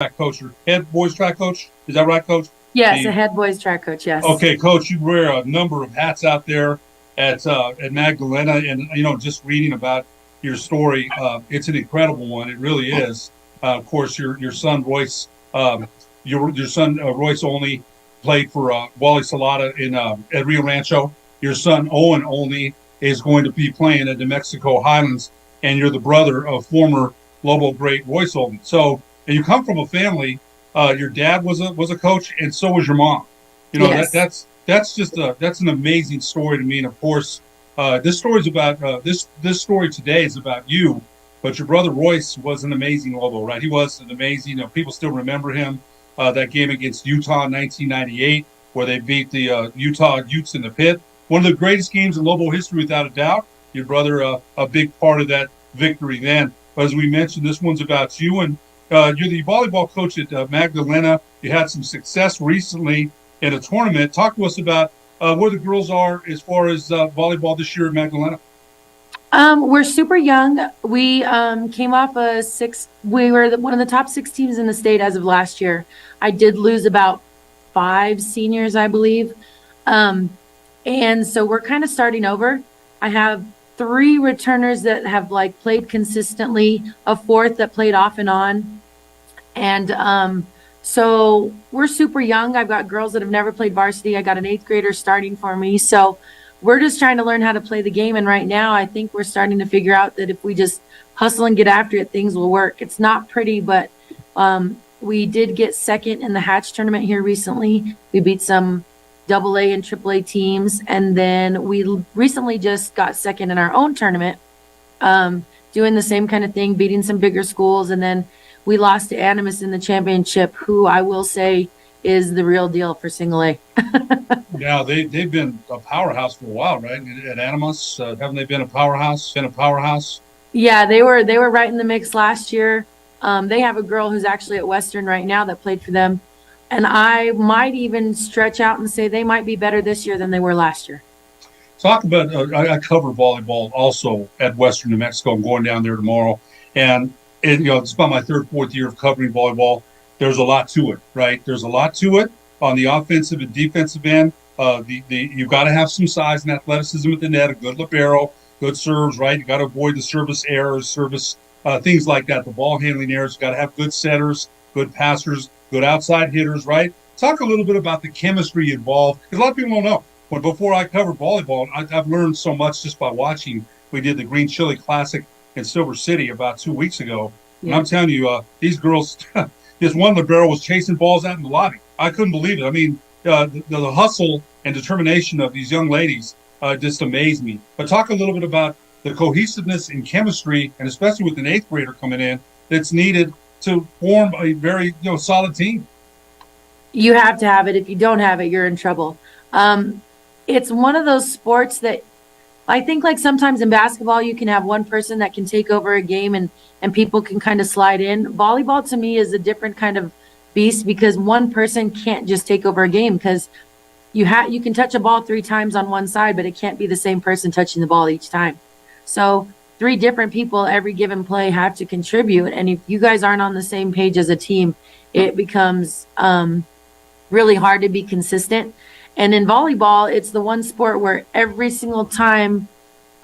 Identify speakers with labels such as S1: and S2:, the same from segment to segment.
S1: track coach or head boys track coach. Is that right, Coach?
S2: Yes, a
S1: The
S2: head boys track coach. Yes.
S1: Okay, Coach, you wear a number of hats out there at Magdalena, and just reading about your story, it's an incredible one. It really is. Of course, your son Royce, your son Royce Olney played for Wally Salada in at Rio Rancho. Your son Owen Olney is going to be playing at New Mexico Highlands, and you're the brother of former Lobo great Royce Olney. So, and you come from a family. Your dad was a coach, and so was your mom.
S2: Yes.
S1: That's just that's an amazing story to me. And of course, this story is about this story today is about you, but your brother Royce was an amazing Lobo, right? He was an amazing. People still remember him. That game against Utah in 1998, where they beat the Utah Utes in the pit. One of the greatest games in Lobo history, without a doubt. Your brother, a big part of that victory then. But as we mentioned, this one's about you, and you're the volleyball coach at Magdalena. You had some success recently in a tournament. Talk to us about where the girls are as far as volleyball this year at Magdalena.
S2: We're super young. We came off a six. We were one of the top six teams in the state as of last year. I did lose about five seniors, I believe. And so we're kind of starting over. I have three returners that have like played consistently, a fourth that played off and on. And so we're super young. I've got girls that have never played varsity. I got an eighth grader starting for me. So we're just trying to learn how to play the game. And right now, I think we're starting to figure out that if we just hustle and get after it, things will work. It's not pretty, but we did get second in the Hatch tournament here recently. We beat some AA and AAA teams. And then we recently just got second in our own tournament, doing the same kind of thing, beating some bigger schools. And then we lost to Animus in the championship, who I will say is the real deal for single A.
S1: Yeah, they've been a powerhouse for a while, right? At Animus, haven't they been a powerhouse? Been a powerhouse?
S2: Yeah, they were right in the mix last year. They have a girl who's actually at Western right now that played for them. And I might even stretch out and say they might be better this year than they were last year.
S1: Talk about I cover volleyball also at Western New Mexico. I'm going down there tomorrow, and it's about my third, fourth year of covering volleyball. There's a lot to it, right? There's a lot to it on the offensive and defensive end. You've got to have some size and athleticism at the net, a good libero, good serves, right? You got to avoid the service errors, service things like that. The ball handling errors. You got to have good setters, good passers, good outside hitters, right? Talk a little bit about the chemistry involved, because a lot of people don't know. But before I covered volleyball, I've learned so much just by watching. We did the Green Chili Classic in Silver City about 2 weeks ago. And I'm telling you, these girls, this one libero was chasing balls out in the lobby. I couldn't believe it. I mean, the hustle and determination of these young ladies just amazed me. But talk a little bit about the cohesiveness and chemistry, and especially with an eighth grader coming in, that's needed to form a very solid team.
S2: You have to have it. If you don't have it, you're in trouble. It's one of those sports that I think, like, sometimes in basketball, you can have one person that can take over a game and people can kind of slide in. Volleyball to me is a different kind of beast, because one person can't just take over a game, because you can touch a ball three times on one side, but it can't be the same person touching the ball each time. So three different people every given play have to contribute. And if you guys aren't on the same page as a team, it becomes really hard to be consistent. And in volleyball, it's the one sport where every single time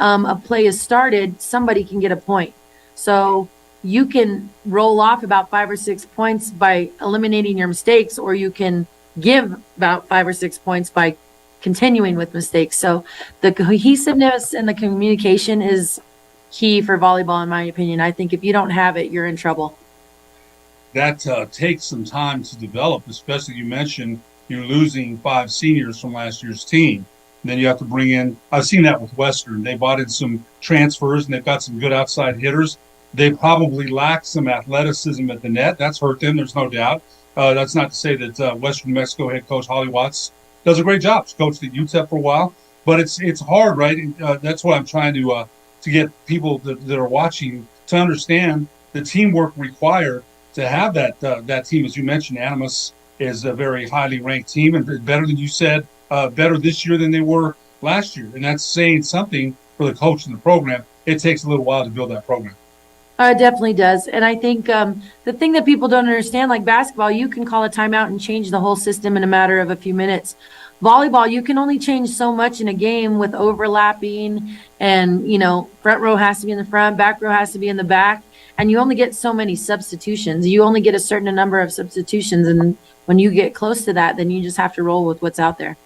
S2: a play is started, somebody can get a point. So you can roll off about 5 or 6 points by eliminating your mistakes, or you can give about 5 or 6 points by continuing with mistakes. So the cohesiveness and the communication is key for volleyball, in my opinion. I think if you don't have it, you're in trouble.
S1: That takes some time to develop, especially you mentioned you're losing five seniors from last year's team. And then you have to bring in, I've seen that with Western. They bought in some transfers and they've got some good outside hitters. They probably lack some athleticism at the net. That's hurt them, there's no doubt. That's not to say that Western New Mexico head coach Holly Watts does a great job. She's coached at UTEP for a while, but it's hard, right? That's what I'm trying to get people that are watching to understand the teamwork required to have that team. As you mentioned, Animus is a very highly ranked team, and better than you said, better this year than they were last year. And that's saying something for the coach and the program. It takes a little while to build that program.
S2: It definitely does. And I think the thing that people don't understand, like basketball, you can call a timeout and change the whole system in a matter of a few minutes. Volleyball, you can only change so much in a game with overlapping, and, front row has to be in the front, back row has to be in the back. And you only get so many substitutions. You only get a certain number of substitutions. And when you get close to that, then you just have to roll with what's out there.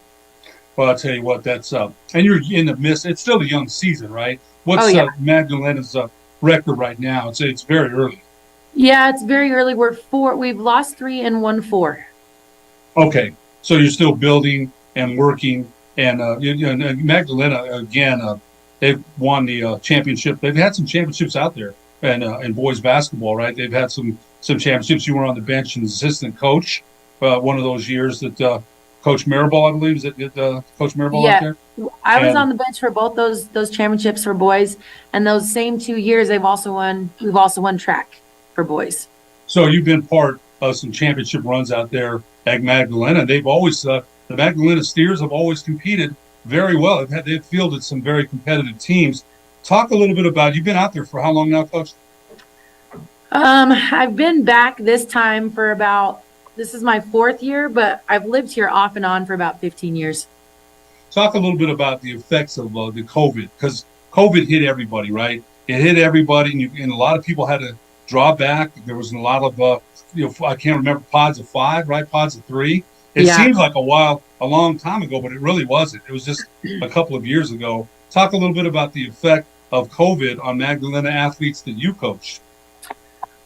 S1: Well, I'll tell you what, that's and you're in the midst. It's still a young season, right?
S2: Oh,
S1: What's
S2: yeah.
S1: Magdalena's record right now? It's very early.
S2: Yeah, it's very early. We've lost three and won four.
S1: Okay, so you're still building and working, and and Magdalena again. They've won the championship. They've had some championships out there, and in boys basketball, right? They've had some championships. You were on the bench and assistant coach one of those years that Coach Maribel, I believe, is it Coach Maribel out
S2: Yeah,
S1: there?
S2: I was on
S1: And
S2: the bench for both those championships for boys, and those same 2 years we've also won track for boys.
S1: so you've been part of some championship runs out there at Magdalena. They've always the Magdalena Steers have always competed very well. They've fielded some very competitive teams. Talk a little bit about you've been out there for how long now, Coach?
S2: I've been back this time for this is my fourth year, but I've lived here off and on for about 15 years.
S1: Talk a little bit about the effects of the COVID, because COVID hit everybody, right? It hit everybody, and a lot of people had to draw back. There was a lot of, I can't remember, pods of five, right? Pods of three. It
S2: Yeah.
S1: seems like a long time ago, but it really wasn't. It was just a couple of years ago. Talk a little bit about the effect of COVID on Magdalena athletes that you coached.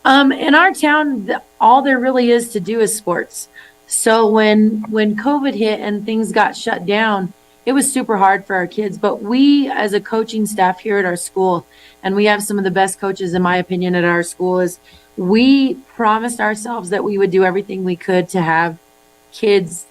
S2: In our town, all there really is to do is sports. So when COVID hit and things got shut down, it was super hard for our kids. But we, as a coaching staff here at our school, and we have some of the best coaches, in my opinion, at our school, is we promised ourselves that we would do everything we could to have kids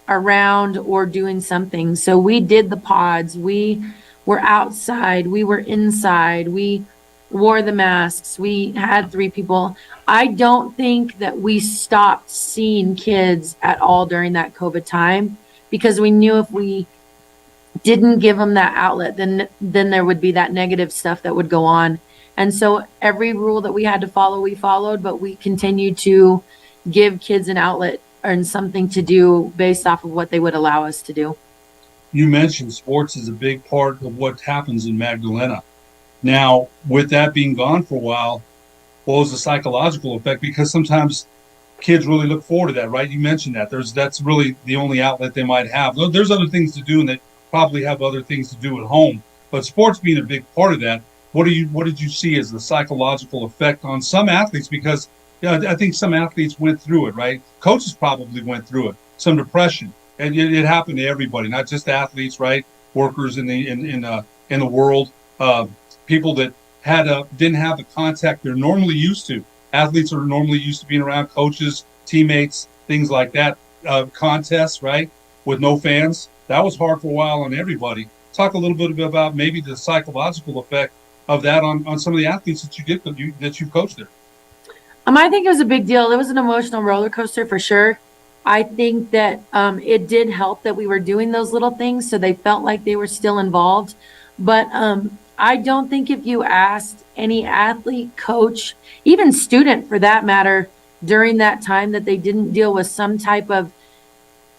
S2: around or doing something. So we did the pods. We were outside. We were inside. We wore the masks. We had three people. I don't think that we stopped seeing kids at all during that COVID time, because we knew if we didn't give them that outlet, then there would be that negative stuff that would go on. And so every rule that we had to follow, we followed, but we continued to give kids an outlet and something to do based off of what they would allow us to do.
S1: You mentioned sports is a big part of what happens in Magdalena. Now, with that being gone for a while, what was the psychological effect? Because sometimes kids really look forward to that, right? You mentioned that. That's really the only outlet they might have. There's other things to do, and they probably have other things to do at home. But sports being a big part of that, what did you see as the psychological effect on some athletes? Because I think some athletes went through it, right? Coaches probably went through it, some depression, and it happened to everybody, not just athletes, right? Workers in the world. People that didn't have the contact they're normally used to. Athletes are normally used to being around coaches, teammates, things like that. Contests, right, with no fans. That was hard for a while on everybody. Talk a little bit about maybe the psychological effect of that on some of the athletes that you coached there.
S2: I think it was a big deal. It was an emotional roller coaster for sure. I think that it did help that we were doing those little things, so they felt like they were still involved. But I don't think if you asked any athlete, coach, even student for that matter, during that time that they didn't deal with some type of,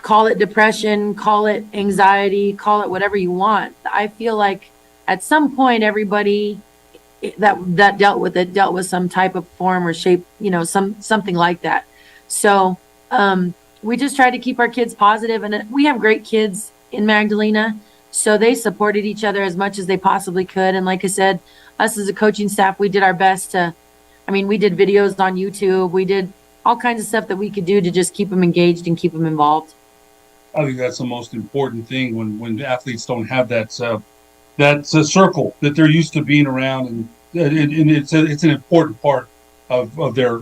S2: call it depression, call it anxiety, call it whatever you want. I feel like at some point everybody that dealt with some type of form or shape, something like that. So we just tried to keep our kids positive, and we have great kids in Magdalena. So they supported each other as much as they possibly could. And like I said, us as a coaching staff, we did our best we did videos on YouTube. We did all kinds of stuff that we could do to just keep them engaged and keep them involved.
S1: I think that's the most important thing when athletes don't have that circle that they're used to being around, and it's an important part of their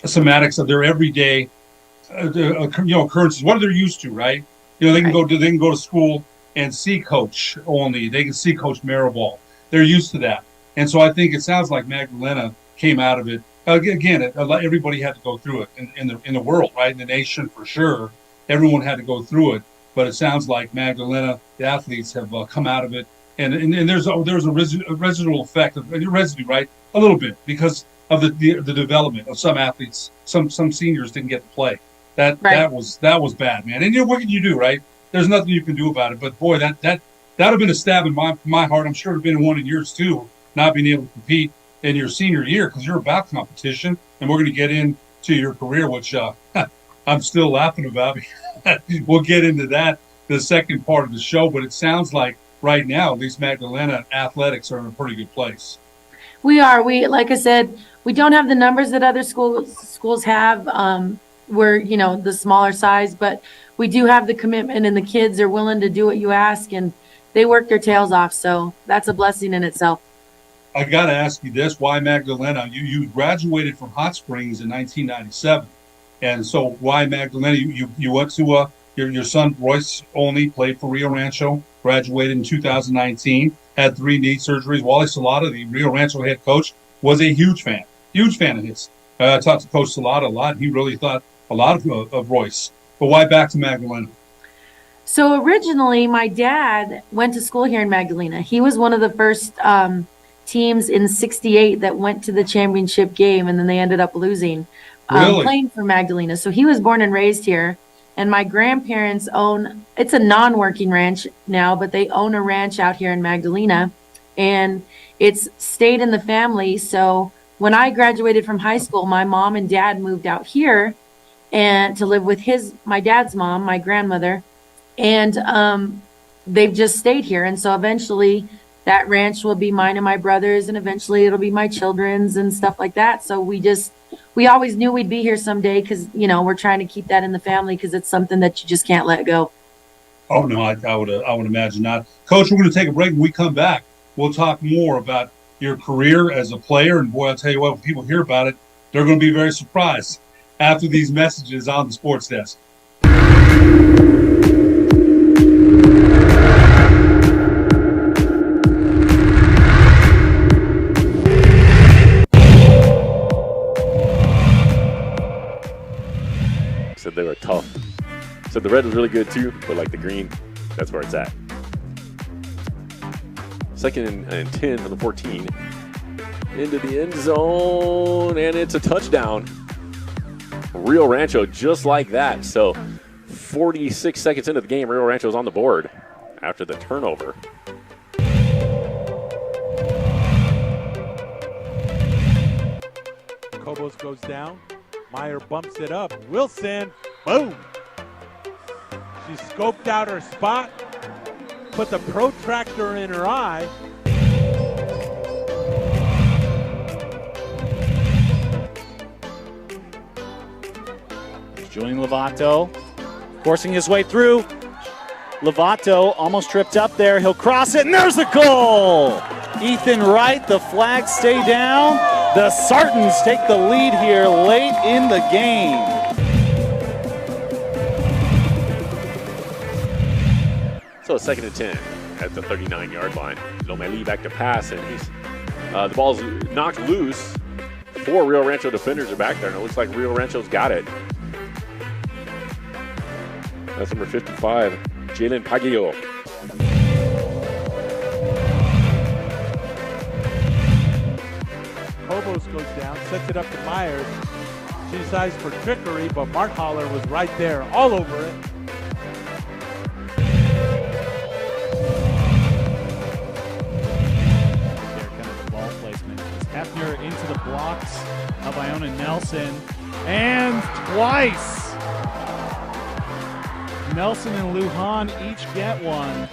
S1: somatics, of their everyday occurrences. What are they used to, right? They can
S2: Right.
S1: go to school and see Coach Olney. They can see Coach Maribel. They're used to that, and so I think it sounds like Magdalena came out of it. Again, everybody had to go through it in the world, right? In the nation, for sure. Everyone had to go through it, but it sounds like Magdalena, the athletes, have come out of it And there's a residual effect of residue, right? A little bit because of the development of some athletes. Some seniors didn't get to play.
S2: Right.
S1: That was bad, man. And what can you do, right? There's nothing you can do about it. But boy, that'd have been a stab in my heart. I'm sure it'd have been one in yours too, not being able to compete in your senior year because you're about competition, and we're going to get into your career, which I'm still laughing about. We'll get into that the second part of the show, but it sounds like right now, at least Magdalena athletics are in a pretty good place.
S2: We are. We, like I said, we don't have the numbers that other schools have. We're, the smaller size, but we do have the commitment, and the kids are willing to do what you ask, and they work their tails off. So that's a blessing in itself.
S1: I got to ask you this: why Magdalena? You graduated from Hot Springs in 1997, and so why Magdalena? You went to your son Royce Olney played for Rio Rancho, graduated in 2019, had 3 knee surgeries. Wally Salata, the Rio Rancho head coach, was a huge fan of his. I talked to Coach Salata a lot. He really thought a lot of Royce. But why back to Magdalena?
S2: So originally, my dad went to school here in Magdalena. He was one of the first teams in '68 that went to the championship game, and then they ended up losing,
S1: Really?
S2: playing for Magdalena. So he was born and raised here. And my grandparents own, it's a non-working ranch now, but they own a ranch out here in Magdalena, and it's stayed in the family. So when I graduated from high school, my mom and dad moved out here and to live with my dad's mom, my grandmother, and they've just stayed here. And so eventually that ranch will be mine and my brother's, and eventually it'll be my children's and stuff like that. So we always knew we'd be here someday because, we're trying to keep that in the family because it's something that you just can't let go.
S1: Oh no, I would imagine not. Coach, we're going to take a break. When we come back, we'll talk more about your career as a player. And boy, I'll tell you what, when people hear about it, they're going to be very surprised after these messages on the Sports Desk.
S3: Said they were tough. Said the red was really good too, but like the green, that's where it's at. Second and 10 from the 14. Into the end zone, and it's a touchdown. Rio Rancho just like that. So 46 seconds into the game, Rio Rancho's on the board after the turnover.
S4: Cobos goes down. Meyer bumps it up. Wilson, boom. She scoped out her spot, put the protractor in her eye.
S5: Julian Lovato forcing his way through. Lovato almost tripped up there. He'll cross it, and there's the goal. Ethan Wright, the flags stay down. The Sartans take the lead here late in the game.
S3: So 2nd and 10 at the 39-yard line. Lomeli back to pass, and the ball's knocked loose. 4 Rio Rancho defenders are back there, and it looks like Rio Rancho's got it. That's number 55, Jalen Pagillo.
S4: Cobos goes down, sets it up to Myers. She decides for trickery, but Marthaler was right there, all over it.
S5: There, kind of the ball placement. Hefner into the blocks of Iona Nelson, and twice. Nelson and Lujan each get one.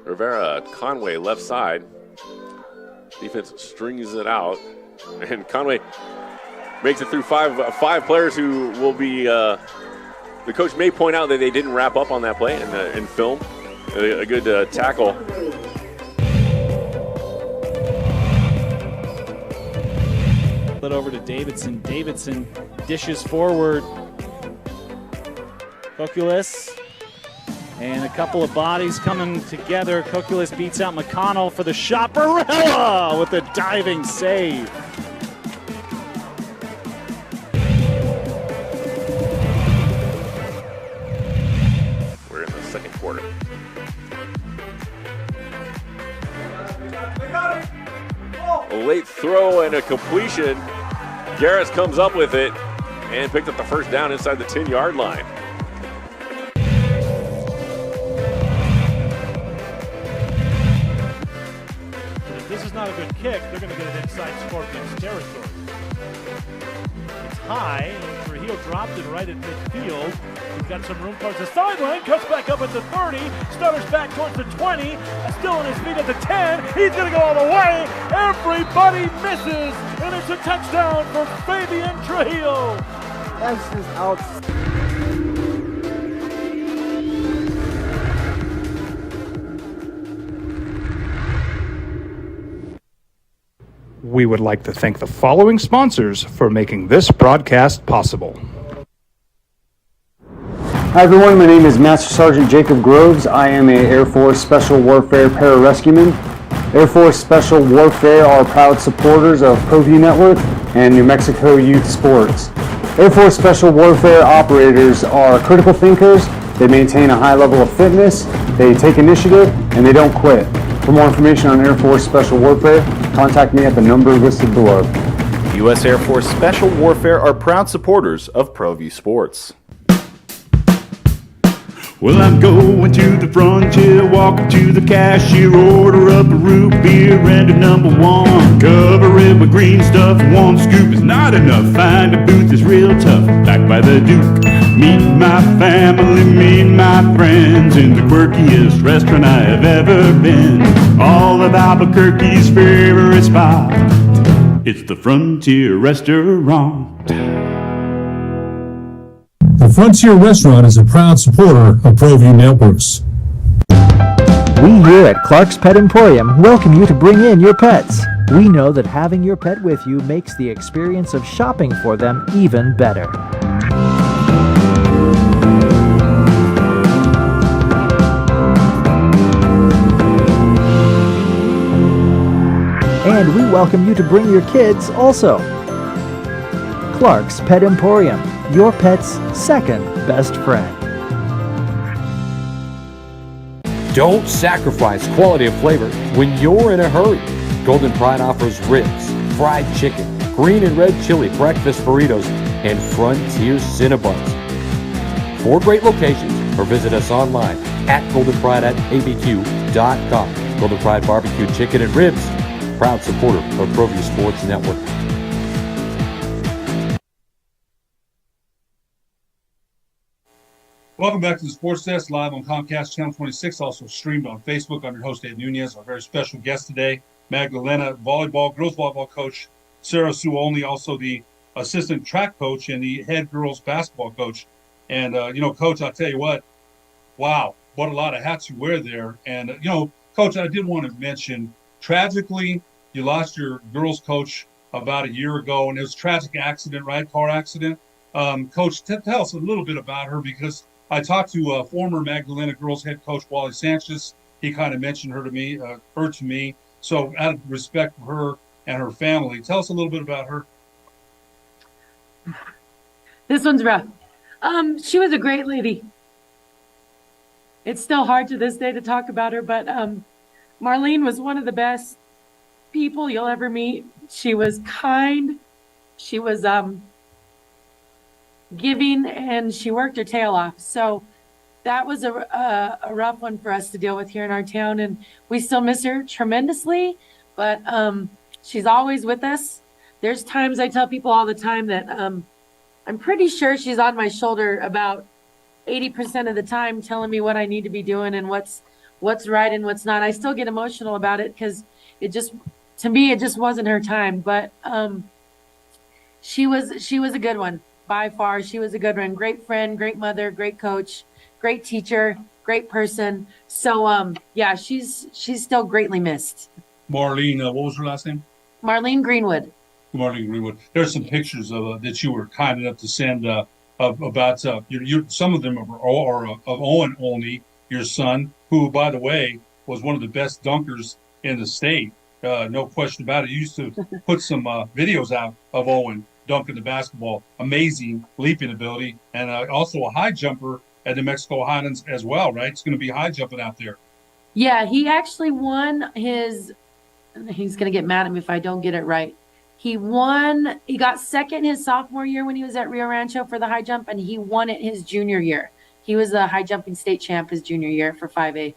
S3: Rivera Conway left side. Defense strings it out, and Conway makes it through five players who will be. The coach may point out that they didn't wrap up on that play in film. A good tackle.
S5: It over to Davidson. Davidson dishes forward. Kokulis. And a couple of bodies coming together. Kokulis beats out McConnell for the shot. Barella with a diving save.
S3: A late throw and a completion. Garris comes up with it and picked up the first down inside the 10-yard line.
S4: If this is not a good kick, they're going to get it inside Scorpions territory. It's high, and Trujillo dropped it right at midfield. He's got some room towards the sideline, cuts back up at the 30, stutters back towards the 20, still on his feet at the 10. He's going to go all the way. Everybody misses, and it's a touchdown for Fabian Trujillo.
S6: That's just outstanding.
S7: We would like to thank the following sponsors for making this broadcast possible.
S6: Hi everyone, my name is Master Sergeant Jacob Groves. I am an Air Force Special Warfare Pararescueman. Air Force Special Warfare are proud supporters of ProView Network and New Mexico Youth Sports. Air Force Special Warfare operators are critical thinkers. They maintain a high level of fitness, they take initiative, and they don't quit. For more information on Air Force Special Warfare, contact me at the number listed below.
S8: U.S. Air Force Special Warfare are proud supporters of ProView Sports.
S9: Well, I'm going to the frontier, walking to the cashier, order up a root beer and a number one. Cover it with green stuff, one scoop is not enough. Find a booth is real tough, back by the Duke. Meet my family, meet my friends in the quirkiest restaurant I have ever been. All of Albuquerque's favorite spot, it's the Frontier Restaurant.
S10: The Frontier Restaurant is a proud supporter of ProView Networks.
S11: We here at Clark's Pet Emporium welcome you to bring in your pets. We know that having your pet with you makes the experience of shopping for them even better. And we welcome you to bring your kids also. Clark's Pet Emporium, your pet's second best friend.
S12: Don't sacrifice quality of flavor when you're in a hurry. Golden Pride offers ribs, fried chicken, green and red chili breakfast burritos, and Frontier Cinnabons. 4 great locations, or visit us online at goldenpride@abq.com. Golden Pride Barbecue Chicken and Ribs, proud supporter of ProView Sports Network.
S1: Welcome back to the Sports Desk, live on Comcast Channel 26, also streamed on Facebook. I'm your host, Dave Nunez. Our very special guest today, Magdalena volleyball, girls volleyball coach, Sara Olney, also the assistant track coach and the head girls basketball coach. And, Coach, I'll tell you what, wow, what a lot of hats you wear there. And, Coach, I did want to mention, tragically, you lost your girls coach about a year ago, and it was a tragic accident, right? Car accident. Coach, tell us a little bit about her, because I talked to former Magdalena girls head coach Wally Sanchez. He kind of mentioned her to me. So out of respect for her and her family, tell us a little bit about her.
S2: This one's rough. She was a great lady. It's still hard to this day to talk about her, but Marlene was one of the best people you'll ever meet. She was kind. She was giving, and she worked her tail off. So that was a rough one for us to deal with here in our town, and we still miss her tremendously, but she's always with us. There's times I tell people all the time that I'm pretty sure she's on my shoulder about 80% of the time, telling me what I need to be doing and what's right and what's not. I still get emotional about it because to me it just wasn't her time, but she was a good one. By far, she was a good one. Great friend, great mother, great coach, great teacher, great person. So, she's still greatly missed.
S1: Marlene, what was her last name?
S2: Marlene Greenwood.
S1: Marlene Greenwood. There's some pictures of that you were kind enough to send about some of them are of Owen Olney, your son, who, by the way, was one of the best dunkers in the state. No question about it. You used to put some videos out of Owen dunking the basketball. Amazing leaping ability, and also a high jumper at New Mexico Highlands as well, right? It's going to be high jumping out there.
S2: Yeah, he actually won his he's going to get mad at me if I don't get it right. He got second his sophomore year when he was at Rio Rancho for the high jump, and he won it his junior year. He was a high jumping state champ his junior year for 5A.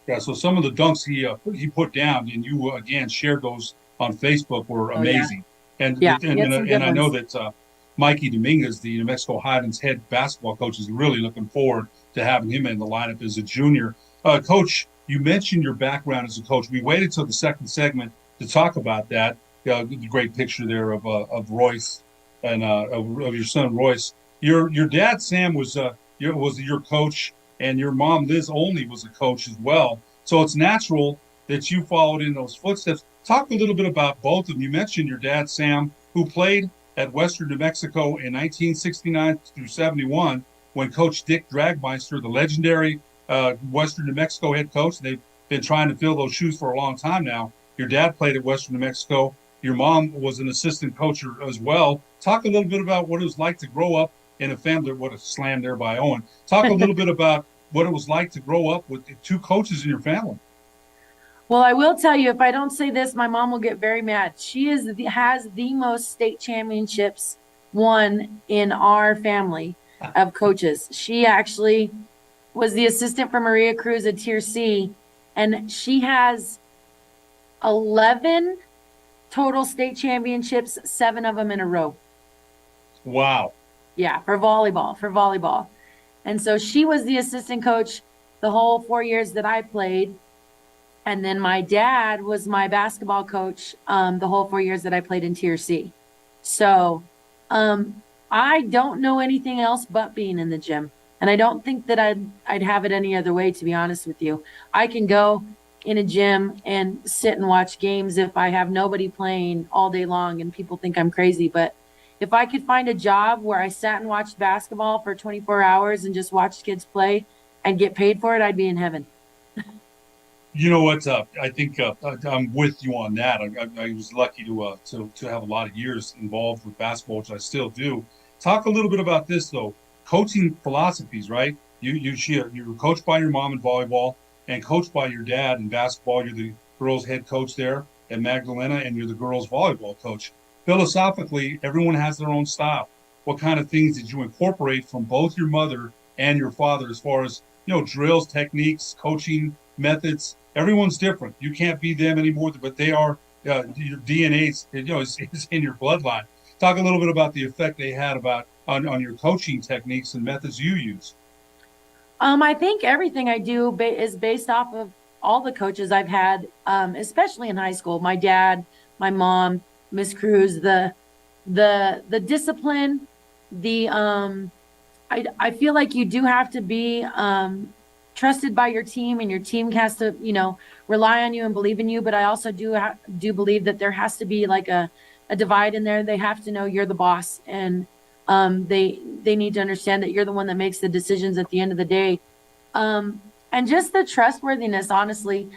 S1: Yeah, so some of the dunks he put down, and you again shared those on Facebook, were amazing. And I know that Mikey Dominguez, the New Mexico Highlands head basketball coach, is really looking forward to having him in the lineup as a junior. Coach, you mentioned your background as a coach. We waited till the second segment to talk about that. The great picture there of Royce and of your son Royce. Your dad Sam was your coach, and your mom Liz Olney was a coach as well. So it's natural that you followed in those footsteps. Talk a little bit about both of them. You mentioned your dad Sam, who played at Western New Mexico in 1969 through 71 when Coach Dick Dragmeister, the legendary Western New Mexico head coach. They've been trying to fill those shoes for a long time now. Your dad played at Western New Mexico. Your mom was an assistant coach as well. Talk a little bit about what it was like to grow up in a family. What a slam there by Owen. Talk a little bit about what it was like to grow up with two coaches in your family.
S2: Well, I will tell you, if I don't say this, my mom will get very mad. She has the most state championships won in our family of coaches. She actually was the assistant for Maria Cruz at Tier C, and she has 11 total state championships, 7 of them in a row.
S1: Wow.
S2: Yeah, for volleyball. And so she was the assistant coach the whole 4 years that I played. And then my dad was my basketball coach the whole 4 years that I played in Tier C. So I don't know anything else but being in the gym. And I don't think that I'd have it any other way, to be honest with you. I can go in a gym and sit and watch games if I have nobody playing all day long and people think I'm crazy. But if I could find a job where I sat and watched basketball for 24 hours and just watched kids play and get paid for it, I'd be in heaven.
S1: You know what? I think I'm with you on that. I was lucky to have a lot of years involved with basketball, which I still do. Talk a little bit about this though. Coaching philosophies, right? You were coached by your mom in volleyball and coached by your dad in basketball. You're the girls' head coach there at Magdalena, and you're the girls' volleyball coach. Philosophically, everyone has their own style. What kind of things did you incorporate from both your mother and your father as far as, drills, techniques, coaching methods? Everyone's different. You can't be them anymore, but they are, your DNA is in your bloodline. Talk a little bit about the effect they had on your coaching techniques and methods you use.
S2: I think everything I do is based off of all the coaches I've had, especially in high school. My dad, my mom, Miss Cruz, the discipline, I feel like you do have to be trusted by your team, and your team has to, rely on you and believe in you. But I also do believe that there has to be like a divide in there. They have to know you're the boss, and they need to understand that you're the one that makes the decisions at the end of the day. And just the trustworthiness, honestly,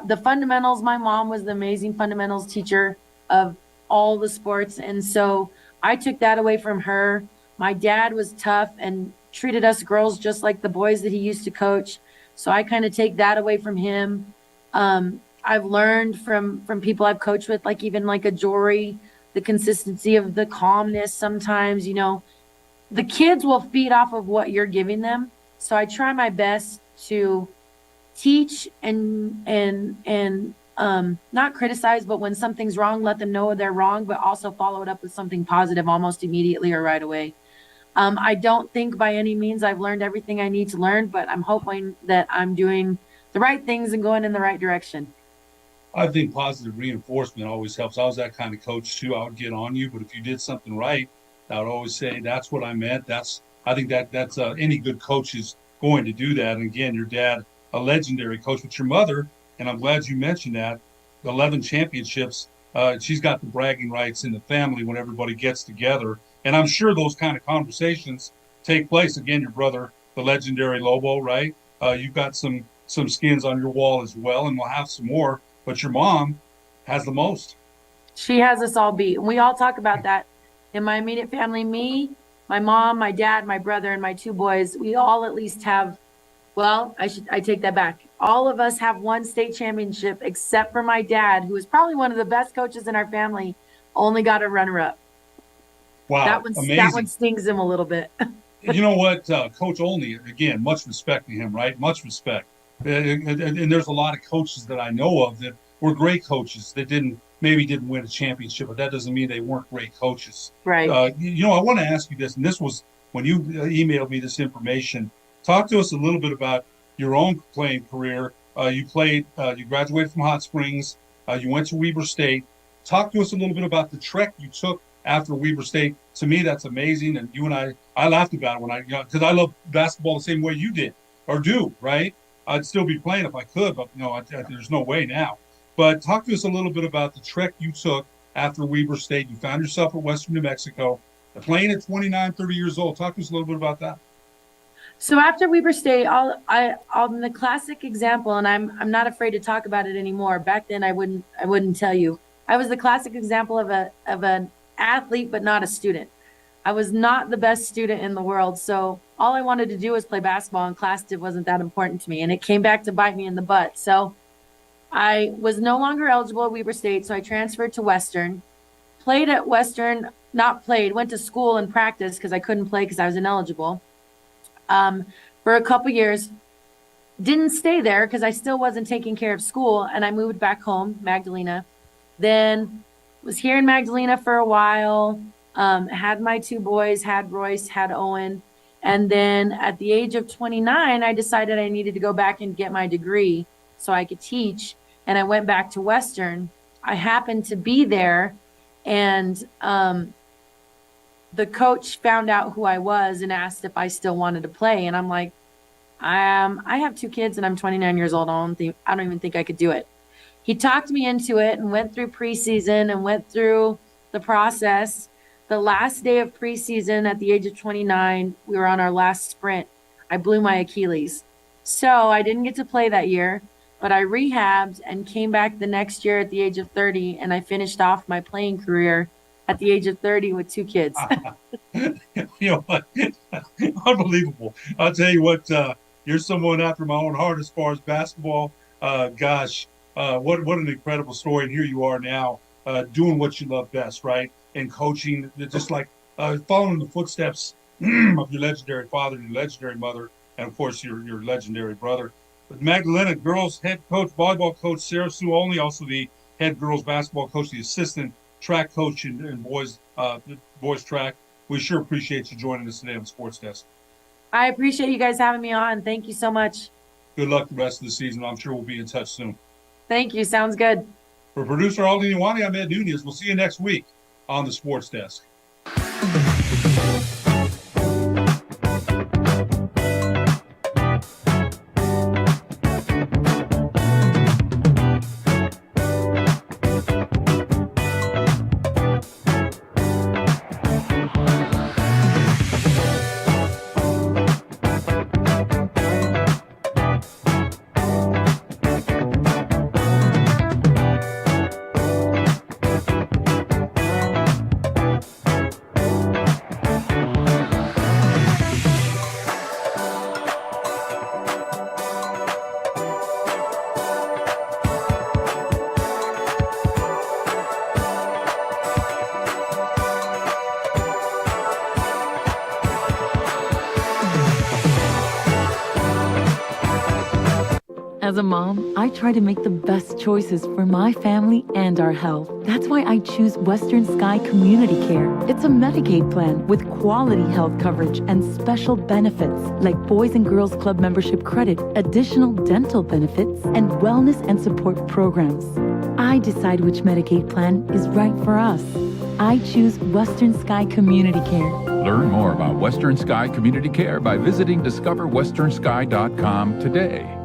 S2: the fundamentals. My mom was the amazing fundamentals teacher of all the sports. And so I took that away from her. My dad was tough and treated us girls just like the boys that he used to coach. So I kind of take that away from him. I've learned from people I've coached with, like even like a Jory, the consistency of the calmness. Sometimes, the kids will feed off of what you're giving them. So I try my best to teach and not criticize, but when something's wrong, let them know they're wrong, but also follow it up with something positive almost immediately or right away. I don't think by any means I've learned everything I need to learn, but I'm hoping that I'm doing the right things and going in the right direction.
S1: I think positive reinforcement always helps. I was that kind of coach too. I would get on you, but if you did something right, I would always say, that's what I meant. I think that's any good coach is going to do that. And again, your dad, a legendary coach, but your mother, and I'm glad you mentioned that, 11 championships. She's got the bragging rights in the family when everybody gets together. And I'm sure those kind of conversations take place. Again, your brother, the legendary Lobo, right? You've got some skins on your wall as well, and we'll have some more. But your mom has the most. She
S2: has us all beat. And we all talk about that in my immediate family. Me, my mom, my dad, my brother, and my 2 boys, we all at least have, well, I take that back. all of us have one state championship except for my dad, who is probably one of the best coaches in our family, only got a runner-up.
S1: Wow,
S2: That one stings him a little bit.
S1: You know what, Coach Olney, again, much respect to him, right? Much respect. And there's a lot of coaches that I know of that were great coaches that maybe didn't win a championship, but that doesn't mean they weren't great coaches.
S2: Right.
S1: I want to ask you this, and this was when you emailed me this information. Talk to us a little bit about your own playing career. You graduated from Hot Springs. You went to Weber State. Talk to us a little bit about the trek you took after Weber State. To me, that's amazing. And you and I laughed about it because I love basketball the same way you did or do, right? I'd still be playing if I could, but there's no way now. But talk to us a little bit about the trek you took after Weber State. You found yourself at Western New Mexico, playing at 29, 30 years old. Talk to us a little bit about that.
S2: So after Weber State, I'm the classic example, and I'm not afraid to talk about it anymore. Back then, I wouldn't tell you. I was the classic example of an athlete, but not a student. I was not the best student in the world, so all I wanted to do was play basketball, and class wasn't that important to me, and it came back to bite me in the butt. So I was no longer eligible at Weber State, so I transferred to Western. Played at Western, went to school and practiced because I couldn't play because I was ineligible. For a couple years, didn't stay there because I still wasn't taking care of school, and I moved back home, Magdalena. Then was here in Magdalena for a while, had my two boys, had Royce, had Owen. And then at the age of 29, I decided I needed to go back and get my degree so I could teach. And I went back to Western. I happened to be there, and the coach found out who I was and asked if I still wanted to play. And I'm like, I have two kids and I'm 29 years old. I don't even think I could do it. He talked me into it and went through preseason and went through the process. The last day of preseason at the age of 29, we were on our last sprint. I blew my Achilles. So I didn't get to play that year, but I rehabbed and came back the next year at the age of 30, and I finished off my playing career at the age of 30 with two kids.
S1: You know what? Unbelievable. I'll tell you what, you're someone after my own heart as far as basketball. What an incredible story. And here you are now doing what you love best, right? And coaching, just like following the footsteps of your legendary father and your legendary mother, and of course your legendary brother. But Magdalena girls head coach, volleyball coach Sara Sue Olney, also the head girls basketball coach, the assistant track coach in boys track. We sure appreciate you joining us today on the Sports Desk.
S2: I appreciate you guys having me on. Thank you so much.
S1: Good luck the rest of the season. I'm sure we'll be in touch soon.
S2: Thank you. Sounds good.
S4: For producer Olney, I'm Ed Nunez. We'll see you next week on the Sports Desk.
S13: As a mom, I try to make the best choices for my family and our health. That's why I choose Western Sky Community Care. It's a Medicaid plan with quality health coverage and special benefits like Boys and Girls Club membership credit, additional dental benefits, and wellness and support programs. I decide which Medicaid plan is right for us. I choose Western Sky Community Care.
S14: Learn more about Western Sky Community Care by visiting discoverwesternsky.com today.